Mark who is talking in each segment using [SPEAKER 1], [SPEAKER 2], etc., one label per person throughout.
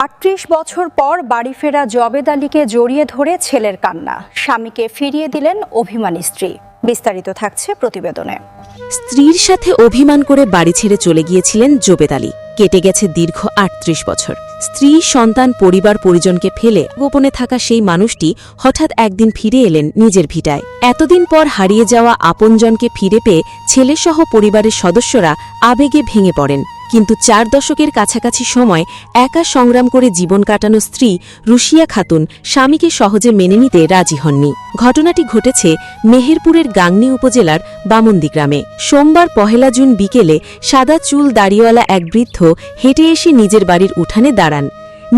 [SPEAKER 1] ৩৮ বছর পর বাড়ি ফেরা জবেদ আলীকে জড়িয়ে ধরে ছেলের কান্না, স্বামীকে ফিরিয়ে দিলেন অভিমানী স্ত্রী। বিস্তারিত থাকছে প্রতিবেদনে।
[SPEAKER 2] স্ত্রীর সাথে অভিমান করে বাড়ি ছেড়ে চলে গিয়েছিলেন জবেদ আলী। কেটে গেছে দীর্ঘ ৩৮ বছর। স্ত্রী, সন্তান, পরিবার পরিজনকে ফেলে গোপনে থাকা সেই মানুষটি হঠাৎ একদিন ফিরে এলেন নিজের ভিটায়। এতদিন পর হারিয়ে যাওয়া আপনজনকে ফিরে পেয়ে ছেলেসহ পরিবারের সদস্যরা আবেগে ভেঙে পড়েন। কিন্তু ৪ দশকের কাছাকাছি সময় একা সংগ্রাম করে জীবন কাটানো স্ত্রী রুশিয়া খাতুন স্বামীকে সহজে মেনে নিতে রাজি হননি। ঘটনাটি ঘটেছে মেহেরপুরের গাংনী উপজেলার বামন্দি গ্রামে। সোমবার ১ জুন বিকেলে সাদা চুল দাড়িওয়ালা এক বৃদ্ধ হেঁটে এসে নিজের বাড়ির উঠানে দাঁড়ান।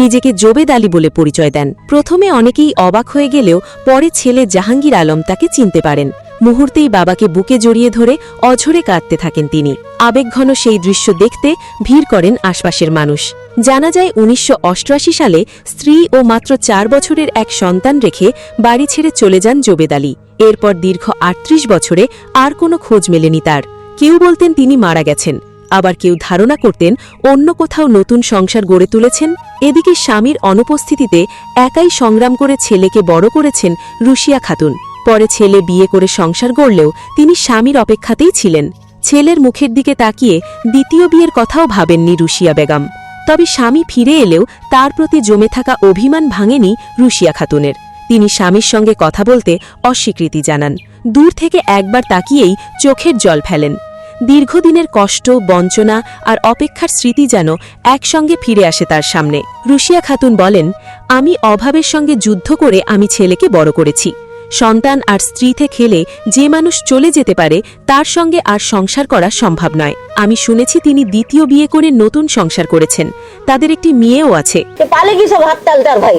[SPEAKER 2] নিজেকে জবেদ আলী বলে পরিচয় দেন। প্রথমে অনেকেই অবাক হয়ে গেলেও পরে ছেলে জাহাঙ্গীর আলম তাকে চিনতে পারেন। মুহূর্তেই বাবাকে বুকে জড়িয়ে ধরে অঝরে কাঁদতে থাকেন তিনি। আবেগঘন সেই দৃশ্য দেখতে ভিড় করেন আশপাশের মানুষ। জানা যায় ১৯৮৮ সালে স্ত্রী ও মাত্র ৪ বছরের এক সন্তান রেখে বাড়ি ছেড়ে চলে যান জবেদ আলী। এরপর দীর্ঘ ৩৮ বছরে আর কোনো খোঁজ মেলেনি তার। কেউ বলতেন তিনি মারা গেছেন, আবার কেউ ধারণা করতেন অন্য কোথাও নতুন সংসার গড়ে তুলেছেন। এদিকে স্বামীর অনুপস্থিতিতে একাই সংগ্রাম করে ছেলেকে বড় করেছেন রুশিয়া খাতুন। পরে ছেলে বিয়ে করে সংসার গড়লেও তিনি স্বামীর অপেক্ষাতেই ছিলেন। ছেলের মুখের দিকে তাকিয়ে দ্বিতীয় বিয়ের কথাও ভাবেননি রুশিয়া বেগম। তবে স্বামী ফিরে এলেও তার প্রতি জমে থাকা অভিমান ভাঙেনি রুশিয়া খাতুনের। তিনি স্বামীর সঙ্গে কথা বলতে অস্বীকৃতি জানান। দূর থেকে একবার তাকিয়েই চোখের জল ফেলেন। দীর্ঘদিনের কষ্ট, বঞ্চনা আর অপেক্ষার স্মৃতি যেন একসঙ্গে ফিরে আসে তার সামনে। রুশিয়া খাতুন বলেন, আমি অভাবের সঙ্গে যুদ্ধ করে আমি ছেলেকে বড় করেছি। সন্তান আর স্ত্রীতে খেলে যে মানুষ চলে যেতে পারে তার সঙ্গে আর সংসার করা সম্ভব নয়। আমি শুনেছি তিনি দ্বিতীয় বিয়ে করে নতুন সংসার করেছেন। তাদের একটি মেয়েও আছে।
[SPEAKER 3] ভাই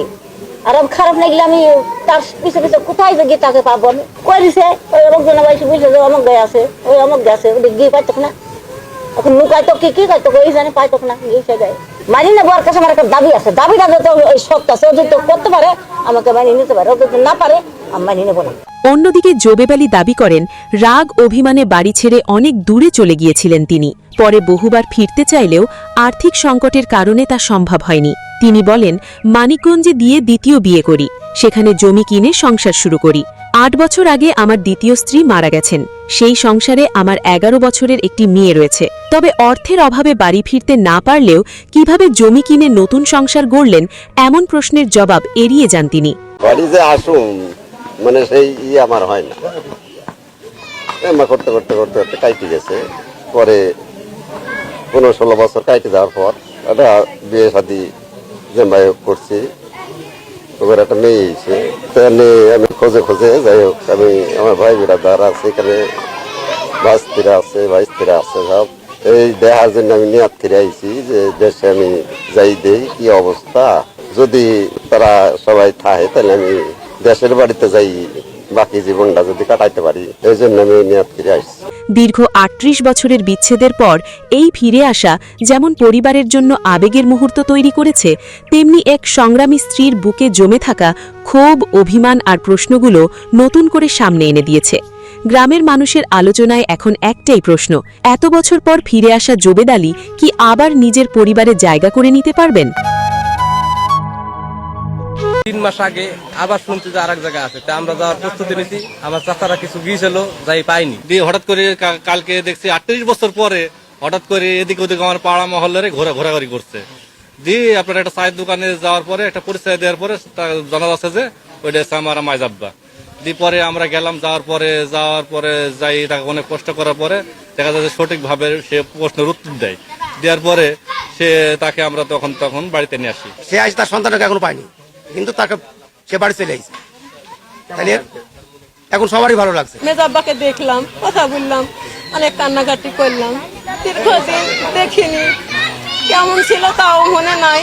[SPEAKER 3] আর খারাপ লাগলে আমি তার পিছে পিছে কোথায় গিয়ে তাকে পাবো? আমি করেছে ওই অমুক জন বয়সে বুঝলো যে অমুক গায়ে আছে, ওই অমুক গেছে, ওটা গিয়ে পাইতো না। এখন লুকাইতো কি কাইতো ওই জানে পাইতো না, গিয়ে যায় মানি না। বর কাছে আমার একটা দাবি আছে, দাবিটা যত ওই সত্য আছে, ও যদি করতে পারে আমাকে মানিয়ে নিতে পারে, ও যদি না পারে আমি মানিয়ে নেবো না।
[SPEAKER 2] অন্যদিকে জবেদ আলী দাবি করেন, রাগ অভিমানে বাড়ি ছেড়ে অনেক দূরে চলে গিয়েছিলেন তিনি। পরে বহুবার ফিরতে চাইলেও আর্থিক সংকটের কারণে তা সম্ভব হয়নি। তিনি বলেন, মানিকগঞ্জে দিয়ে দ্বিতীয় বিয়ে করি, সেখানে জমি কিনে সংসার শুরু করি। ৮ বছর আগে আমার দ্বিতীয় স্ত্রী মারা গেছেন। সেই সংসারে আমার ১১ বছরের একটি মেয়ে রয়েছে। তবে অর্থের অভাবে বাড়ি ফিরতে না পারলেও কিভাবে জমি কিনে নতুন সংসার গড়লেন, এমন প্রশ্নের জবাব এড়িয়ে যান তিনি।
[SPEAKER 4] মানে সেই আমার হয় না, করতে করতে করতে করতে কাইতে গেছে। পরে ১৫-১৬ বছর কাইতে যাওয়ার পর একটা বিয়ে শাদী জেম্বাই করছি। ওদের একটা মেয়ে হয়েছে। আমি খোঁজে খোঁজে যাই হোক, আমি আমার ভাই বিরাদার আছে এখানে, ভাইস্তিরা আছে সব এই দেখার জন্য আমি নিয়াত ফিরে আইছি যে দেশে আমি যাই দেই কি অবস্থা। যদি তারা সবাই থাকে তাহলে আমি দেশের বাড়িতে যাই, বাকি জীবনটা যদি কাটাইতে পারি, এই জন্য আমি নিয়াত ফিরে আসছি।
[SPEAKER 2] দীর্ঘ ৩৮ বছরের বিচ্ছেদের পর এই ফিরে আসা যেমন পরিবারের জন্য আবেগের মুহূর্ত তৈরি করেছে, তেমনি এক সংগ্রামী স্ত্রীর বুকে জমে থাকা ক্ষোভ, অভিমান আর প্রশ্নগুলো নতুন করে সামনে এনে দিয়েছে। গ্রামের মানুষের আলোচনায় এখন একটাই প্রশ্ন, এত বছর পর ফিরে আসা জবেদ আলী কি আবার নিজের পরিবারে জায়গা করে নিতে পারবেন?
[SPEAKER 5] ৩ মাস আগে আবার শুনছি যে আরেক জায়গায় আছে, আমরা যাওয়ার প্রস্তুতি নিয়েছি। আমার চাচারা কিছু গিয়েছিল, যাই পাইনি। দিয়ে হঠাৎ করে কালকে দেখছি ৩৮ বছর পরে হঠাৎ করে এদিক ওদিক আমার পাড়া মহল্লারে ঘোরাঘুরি করছে। দিয়ে আপনার একটা চায়ের দোকানে যাওয়ার পরে একটা পরিচয় দেওয়ার পরে জানা যাচ্ছে যে ওইটা হচ্ছে আমার মাইজাব্বা। দিয়ে পরে আমরা গেলাম, যাওয়ার পরে যাই তাকে অনেক কষ্ট করার পরে দেখা যাচ্ছে সঠিকভাবে সে প্রশ্নের উত্তর দেয়। দেওয়ার পরে তাকে আমরা তখন বাড়িতে নিয়ে আসি।
[SPEAKER 6] সে আজ তার সন্তানকে এখনো পায়নি, কিন্তু তাকে সে বাড়ি চলে আসছে। তাহলে এখন সবারই ভালো লাগছে।
[SPEAKER 7] মেজাব্বাকে দেখলাম, কথা বললাম, অনেক কান্নাকাটি করলাম। দীর্ঘদিন দেখিনি, কেমন ছিল তাও মনে নাই।